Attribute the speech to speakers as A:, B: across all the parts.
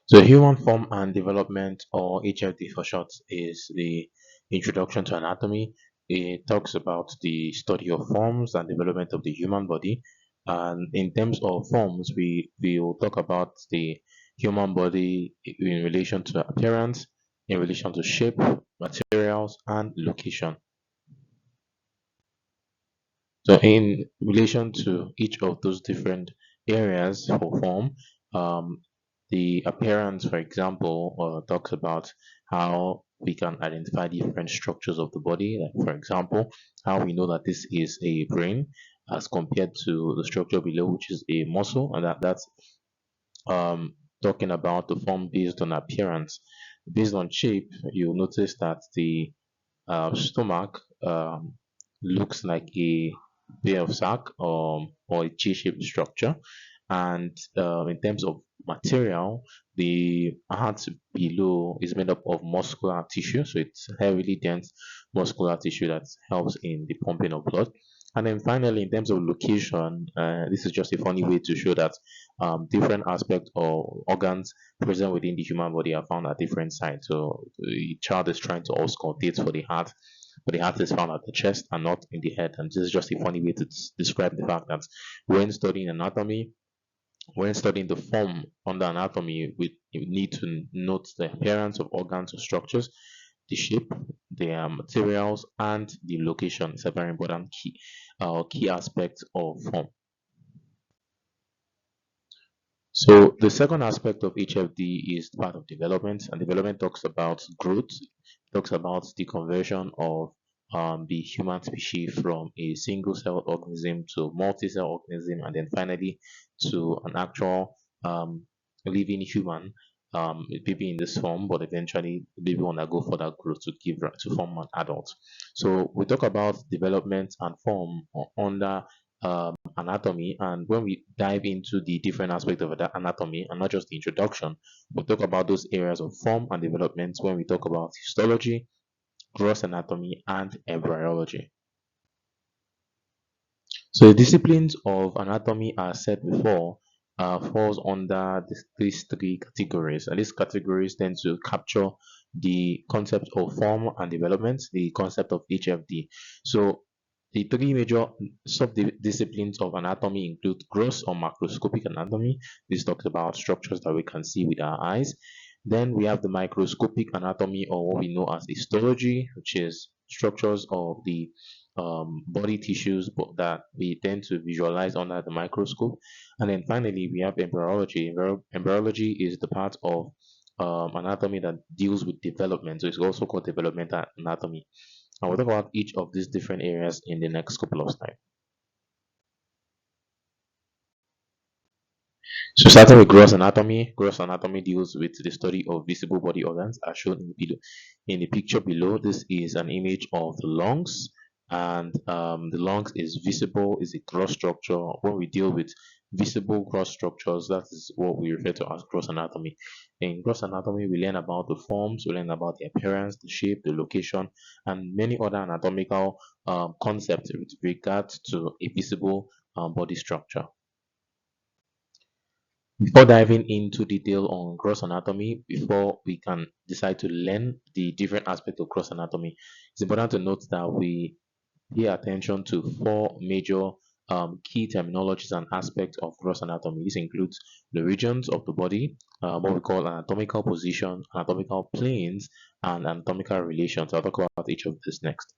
A: So human form and development, or HFD for short, is the introduction to anatomy. It talks about the study of forms and development of the human body. And in terms of forms, we will talk about the human body in relation to appearance, in relation to shape, materials, and location. So in relation to each of those different areas for form, the appearance, for example, talks about how we can identify different structures of the body. Like, for example, how we know that this is a brain as compared to the structure below, which is a muscle, and that's talking about the form based on appearance. Based on shape, you'll notice that the stomach looks like a pair of sac or a T-shaped structure. And in terms of material, the heart below is made up of muscular tissue, so it's heavily dense muscular tissue that helps in the pumping of blood. And then finally, in terms of location, this is just a funny way to show that different aspects or organs present within the human body are found at different sites. So the child is trying to auscultate for the heart, but the heart is found at the chest and not in the head. And this is just a funny way to describe the fact that when studying anatomy, when studying the form under anatomy, we need to note the appearance of organs or structures, the shape, their materials, and the location. It's a very important key aspect of form. So the second aspect of HFD is part of development, and development talks about growth, talks about the conversion of the human species from a single cell organism to multi-cell organism, and then finally to an actual living human, maybe in this form, but eventually maybe want to go for that growth to give to form an adult. So we talk about development and form under anatomy, and when we dive into the different aspects of that anatomy and not just the introduction, we'll talk about those areas of form and development when we talk about histology, gross anatomy, and embryology. So the disciplines of anatomy, as said before, falls under these three categories, and these categories tend to capture the concept of form and development, the concept of HFD. So the three major sub-disciplines of anatomy include gross or macroscopic anatomy. This talks about structures that we can see with our eyes. Then we have the microscopic anatomy, or what we know as histology, which is structures of the body tissues that we tend to visualize under the microscope. And then finally, we have embryology. Embryology is the part of anatomy that deals with development. So it's also called developmental anatomy. I will talk about each of these different areas in the next couple of slides. So starting with gross anatomy deals with the study of visible body organs as shown in the picture below. This is an image of the lungs, and the lungs is visible, is a gross structure. When we deal with visible gross structures, that is what we refer to as gross anatomy. In gross anatomy, we learn about the forms, we learn about the appearance, the shape, the location, and many other anatomical concepts with regards to a visible body structure. Before diving into detail on gross anatomy, before we can decide to learn the different aspects of gross anatomy, it's important to note that we pay attention to four major key terminologies and aspects of gross anatomy. This includes the regions of the body, what we call anatomical position, anatomical planes, and anatomical relations. I'll talk about each of these next.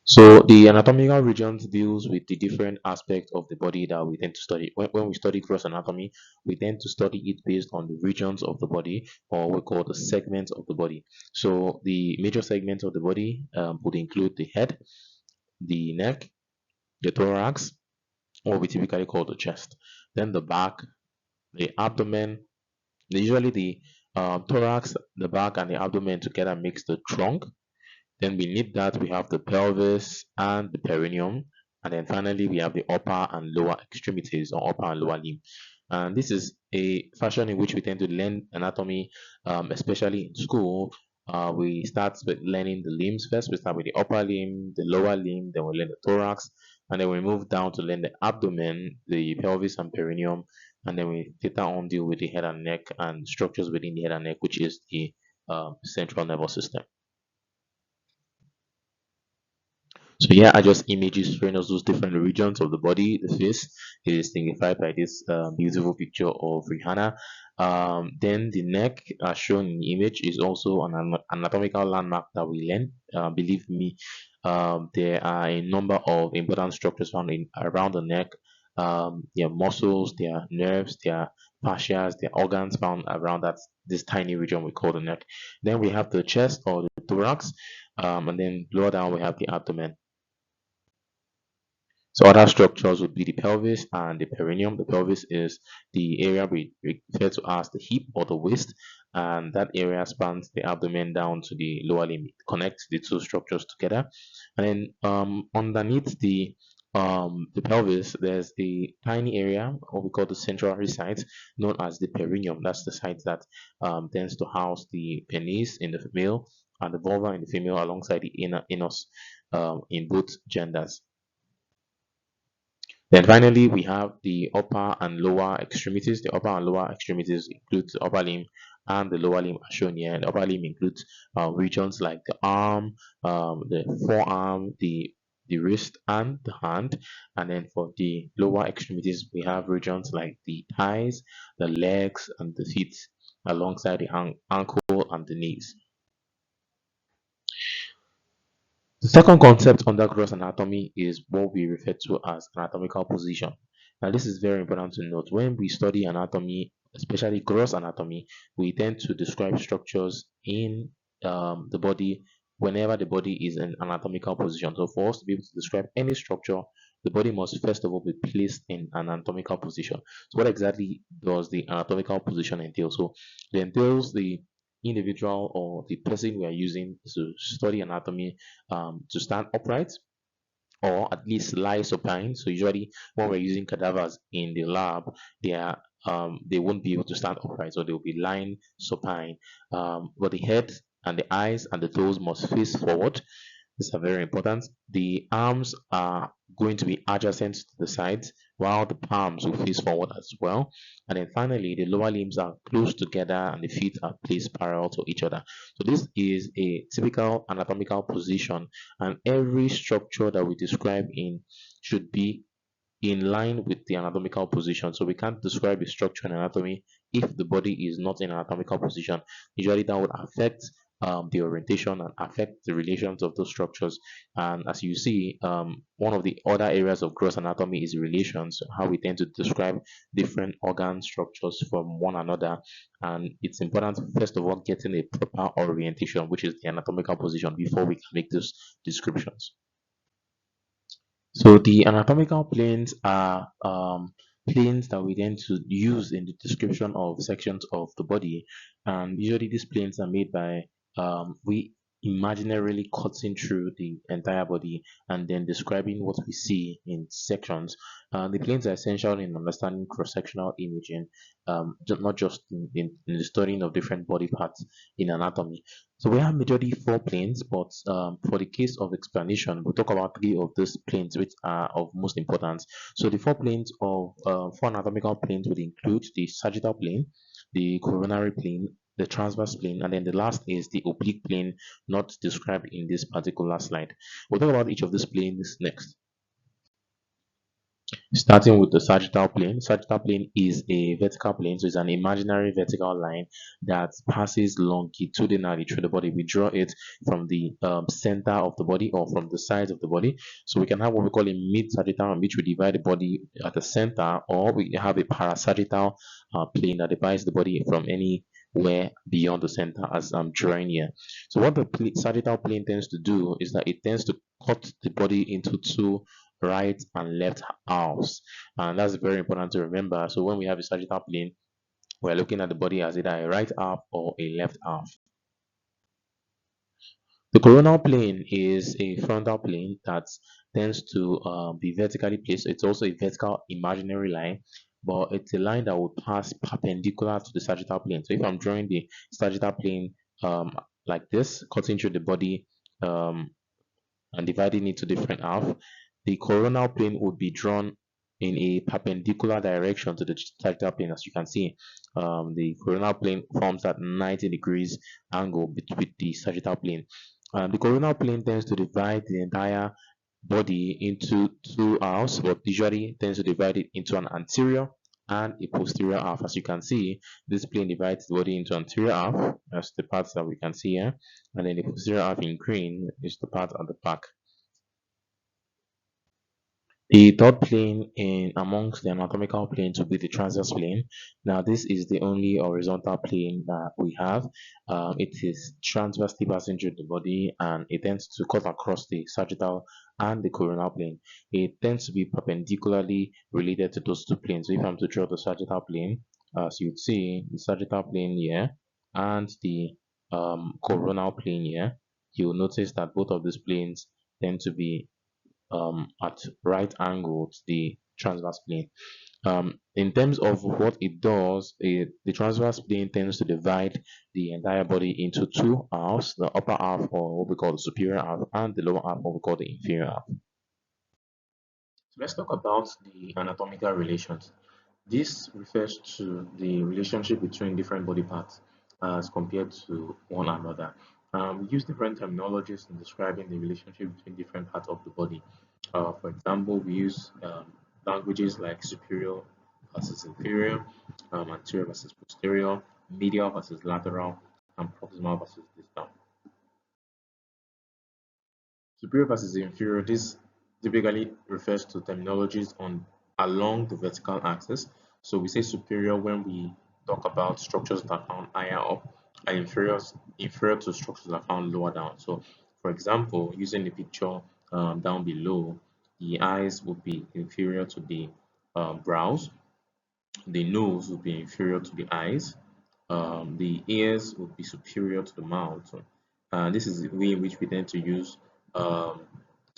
A: So the anatomical regions deals with the different aspects of the body that we tend to study. When we study gross anatomy, we tend to study it based on the regions of the body, or we call the segments of the body. So the major segments of the body would include the head, the neck, the thorax, what we typically call the chest, then the back, the abdomen. Usually the thorax, the back, and the abdomen together makes the trunk. Then beneath that, we have the pelvis and the perineum. And then finally, we have the upper and lower extremities, or upper and lower limb. And this is a fashion in which we tend to learn anatomy, especially in school. We start with learning the limbs first. We start with the upper limb, the lower limb, then we learn the thorax, and then we move down to learn the abdomen, the pelvis, and perineum. and then we later on deal with the head and neck and structures within the head and neck, which is the central nervous system. So here are just images showing us those different regions of the body. The face is signified by this beautiful picture of Rihanna. Then the neck, as shown in the image, is also an anatomical landmark that we learn. Believe me, there are a number of important structures found in around the neck. There are muscles, there are nerves, there are fascias, there are organs found around that this tiny region we call the neck. Then we have the chest or the thorax, and then lower down we have the abdomen. So other structures would be the pelvis and the perineum. The pelvis is the area we refer to as the hip or the waist, and that area spans the abdomen down to the lower limb. It connects the two structures together. And then underneath the pelvis, there's the tiny area, what we call the central site, known as the perineum. That's the site that tends to house the penis in the male and the vulva in the female, alongside the inner anus in both genders. Then finally, we have the upper and lower extremities. The upper and lower extremities include the upper limb and the lower limb as shown here. The upper limb includes regions like the arm, the forearm, the wrist, and the hand. And then for the lower extremities, we have regions like the thighs, the legs, and the feet, alongside the ankle and the knees. The second concept under gross anatomy is what we refer to as anatomical position. Now, this is very important to note. When we study anatomy, especially gross anatomy, we tend to describe structures in the body whenever the body is in anatomical position. So, for us to be able to describe any structure, the body must first of all be placed in an anatomical position. So, what exactly does the anatomical position entail? So, it entails the individual or the person we are using to study anatomy to stand upright or at least lie supine. So usually when we're using cadavers in the lab, they won't be able to stand upright, so they'll be lying supine. But the head and the eyes and the toes must face forward. These are very important. The arms are going to be adjacent to the sides, while the palms will face forward as well. And then finally, the lower limbs are close together and the feet are placed parallel to each other. So this is a typical anatomical position, and every structure that we describe in should be in line with the anatomical position. So we can't describe a structure in anatomy if the body is not in anatomical position. Usually that would affect the orientation and affect the relations of those structures. And as you see, one of the other areas of gross anatomy is relations, how we tend to describe different organ structures from one another. And it's important, first of all, getting a proper orientation, which is the anatomical position, before we can make those descriptions. So the anatomical planes are planes that we tend to use in the description of sections of the body, and usually these planes are made by we imaginarily cutting through the entire body and then describing what we see in sections. The planes are essential in understanding cross-sectional imaging, not just in the studying of different body parts in anatomy. So we have majorly four planes, but for the case of explanation, we'll talk about three of these planes which are of most importance. So the four anatomical planes would include the sagittal plane, the coronary plane, the transverse plane, and then the last is the oblique plane, not described in this particular slide. We'll talk about each of these planes next. Starting with the sagittal plane. Sagittal plane is a vertical plane, so it's an imaginary vertical line that passes longitudinally through the body. We draw it from the center of the body or from the sides of the body. So we can have what we call a mid-sagittal, in which we divide the body at the center, or we have a parasagittal plane that divides the body from anywhere beyond the center, as I'm drawing here. So what the sagittal plane tends to do is that it tends to cut the body into two right and left halves, and that's very important to remember. So when we have a sagittal plane, we're looking at the body as either a right half or a left half. The coronal plane is a frontal plane that tends to be vertically placed. It's also a vertical imaginary line, but it's a line that will pass perpendicular to the sagittal plane. So if I'm drawing the sagittal plane like this, cutting through the body and dividing it into different halves, the coronal plane would be drawn in a perpendicular direction to the sagittal plane. As you can see, the coronal plane forms that 90 degrees angle with the sagittal plane. The coronal plane tends to divide the entire body into two halves, but usually tends to divide it into an anterior and a posterior half. As you can see, this plane divides the body into anterior half, that's the parts that we can see here, and then the posterior half in green is the part at the back. The third plane in amongst the anatomical planes will be the transverse plane. Now, this is the only horizontal plane that we have. It is transversely passing through the body, and it tends to cut across the sagittal and the coronal plane. It tends to be perpendicularly related to those two planes. So if I'm to draw the sagittal plane, as you'd see, the sagittal plane here and the coronal plane here, you'll notice that both of these planes tend to be at right angle to the transverse plane. In terms of what it does, the transverse plane tends to divide the entire body into two halves, the upper half, or what we call the superior half, and the lower half, what we call the inferior half. So let's talk about the anatomical relations. This refers to the relationship between different body parts as compared to one another. We use different terminologies in describing the relationship between different parts of the body. For example, we use languages like superior versus inferior, anterior versus posterior, medial versus lateral, and proximal versus distal. Superior versus inferior, this typically refers to terminologies on along the vertical axis. So we say superior when we talk about structures that are found higher up, and inferior to structures that are found lower down. So for example, using the picture down below, the eyes would be inferior to the brows, the nose would be inferior to the eyes, the ears would be superior to the mouth. This is the way in which we tend to use um,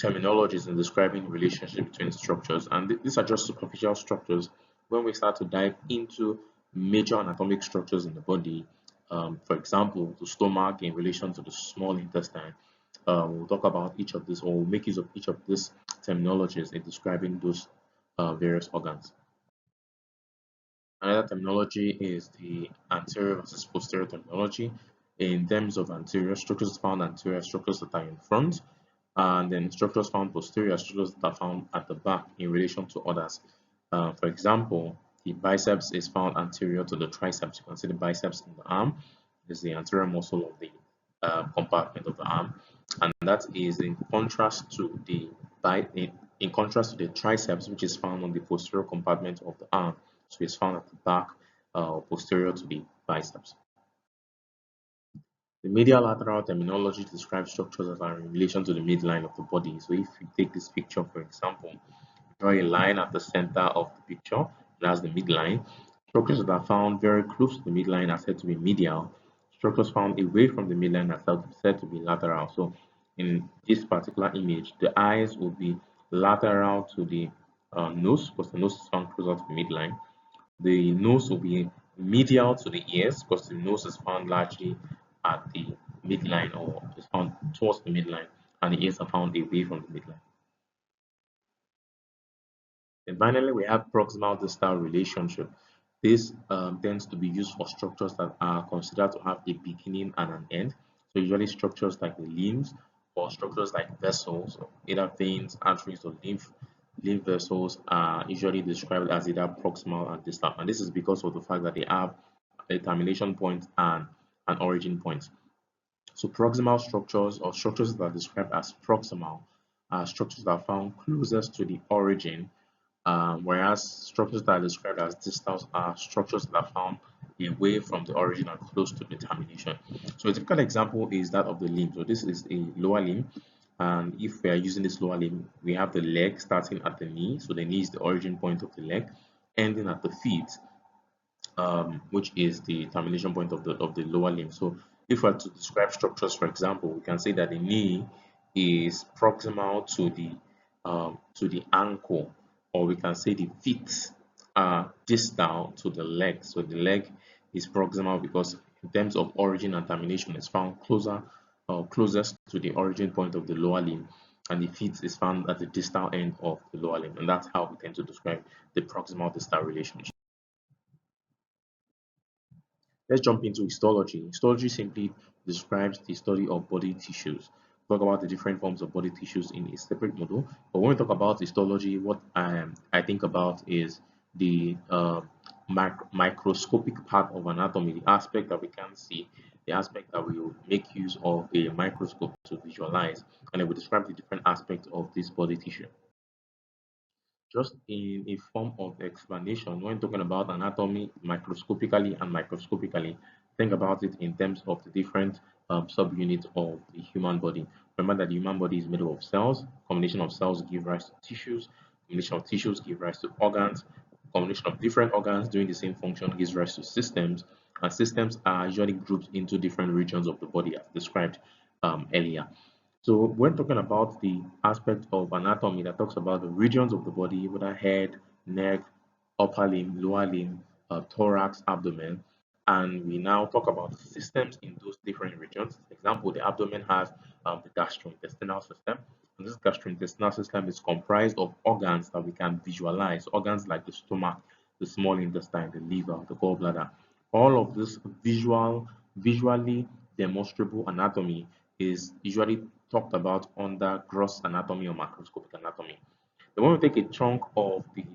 A: terminologies in describing the relationship between structures, and these are just superficial structures. When we start to dive into major anatomic structures in the body, for example, the stomach in relation to the small intestine, we'll talk about each of these, or we'll make use of each of these terminologies in describing those various organs. Another terminology is the anterior versus posterior terminology. In terms of anterior, structures found anterior, structures that are in front, and then structures found posterior, structures that are found at the back in relation to others. For example, the biceps is found anterior to the triceps. You can see the biceps in the arm. This is the anterior muscle of the compartment of the arm, and that is in contrast to the in contrast to the triceps, which is found on the posterior compartment of the arm. So it's found at the back, posterior to the biceps. The medial lateral terminology describes structures that are in relation to the midline of the body. So if you take this picture, for example, draw a line at the center of the picture, that's the midline. Structures that are found very close to the midline are said to be medial. Structures found away from the midline are said to be lateral. So in this particular image, the eyes will be lateral to the nose, because the nose is found closer to the midline. The nose will be medial to the ears, because the nose is found largely at the midline, or is found towards the midline, and the ears are found away from the midline. And finally, we have proximal distal relationship. This tends to be used for structures that are considered to have a beginning and an end. So usually structures like the limbs, or structures like vessels, either veins, arteries, or lymph vessels are usually described as either proximal and distal. And this is because of the fact that they have a termination point and an origin point. So proximal structures, or structures that are described as proximal, are structures that are found closest to the origin, whereas structures that are described as distals are structures that are found away from the origin and close to the termination. So a typical example is that of the limb. So this is a lower limb, and if we are using this lower limb, we have the leg starting at the knee. So the knee is the origin point of the leg, ending at the feet, which is the termination point of the lower limb. So if we are to describe structures, for example, we can say that the knee is proximal to the ankle, or we can say the feet are distal to the leg. So the leg is proximal because in terms of origin and termination, it's found closer or closest to the origin point of the lower limb. and the feet is found at the distal end of the lower limb, and that's how we tend to describe the proximal distal relationship. Let's jump into histology. Histology simply describes the study of body tissues. Talk about the different forms of body tissues in a separate module. But when we talk about histology, what I think about is the microscopic part of anatomy, the aspect that we can see, the aspect that we will make use of a microscope to visualize, and it will describe the different aspects of this body tissue. Just in a form of explanation, when talking about anatomy microscopically, think about it in terms of the different subunits of the human body. Remember that the human body is made up of cells. Combination of cells give rise to tissues. Combination of tissues give rise to organs. Combination of different organs doing the same function gives rise to systems. And systems are usually grouped into different regions of the body, as described earlier. So when talking about the aspect of anatomy that talks about the regions of the body, whether head, neck, upper limb, lower limb, thorax, abdomen, and we now talk about systems in those different regions. For example, the abdomen has the gastrointestinal system, and this gastrointestinal system is comprised of organs that we can visualize, organs like the stomach, the small intestine, the liver, the gallbladder. All of this visually demonstrable anatomy is usually talked about under gross anatomy or macroscopic anatomy. Then when we take a chunk of the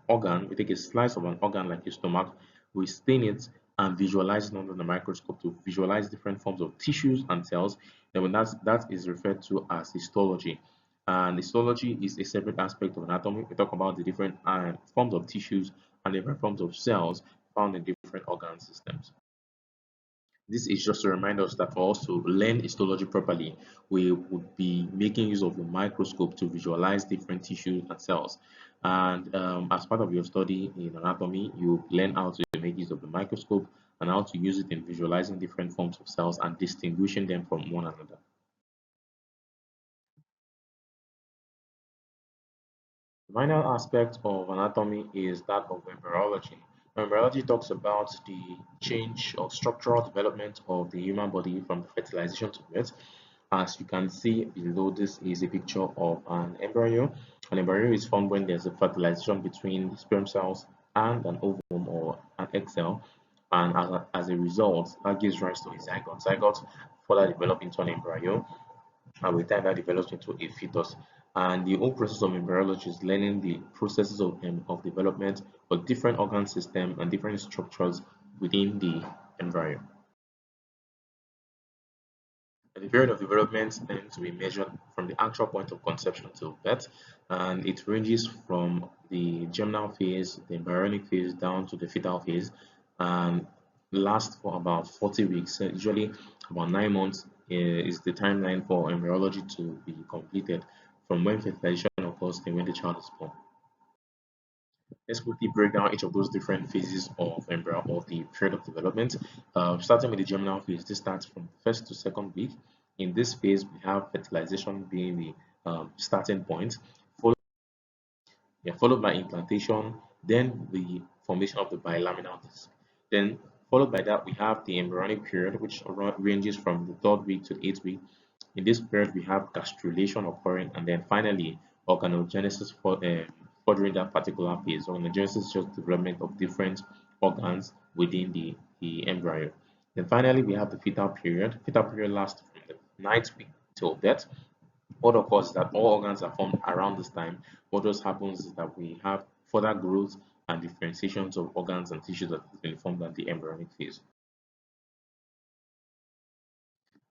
A: organ, we take a slice of an organ like your stomach, we stain it and visualize it under the microscope to visualize different forms of tissues and cells. Then when that is referred to as histology. And histology is a separate aspect of anatomy. We talk about the different forms of tissues and different forms of cells found in different organ systems. This is just to remind us that for us to learn histology properly, we would be making use of the microscope to visualize different tissues and cells. And as part of your study in anatomy, you learn how to make use of the microscope and how to use it in visualizing different forms of cells and distinguishing them from one another. The final aspect of anatomy is that of embryology. Embryology talks about the change or structural development of the human body from fertilization to birth. As you can see below, this is a picture of an embryo. An embryo is formed when there's a fertilization between sperm cells and an ovum or an egg cell, and as a result, that gives rise to a zygote. Zygote further develop into an embryo, and with time that develops into a fetus. And the whole process of embryology is learning the processes of development of different organ systems and different structures within the embryo. And the period of development tends to be measured from the actual point of conception to birth, and it ranges from the germinal phase, the embryonic phase, down to the fetal phase, and lasts for about 40 weeks. Usually, about 9 months is the timeline for embryology to be completed from when fertilization occurs to when the child is born. Let's quickly break down each of those different phases of embryo of the period of development. Starting with the germinal phase, this starts from first to second week. In this phase, we have fertilization being the starting point, followed, followed by implantation, then the formation of the bilaminar disc. Then, followed by that, we have the embryonic period, which ranges from the third week to the eighth week. In this period, we have gastrulation occurring, and then finally organogenesis for during that particular phase. Organogenesis is just development of different organs within the embryo. Then finally, we have the fetal period. Fetal period lasts from the ninth week till death. What occurs is that all organs are formed around this time. What just happens is that we have further growth and differentiations of organs and tissues that have been formed at the embryonic phase.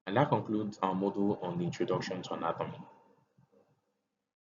A: And that concludes our module on the introduction to anatomy.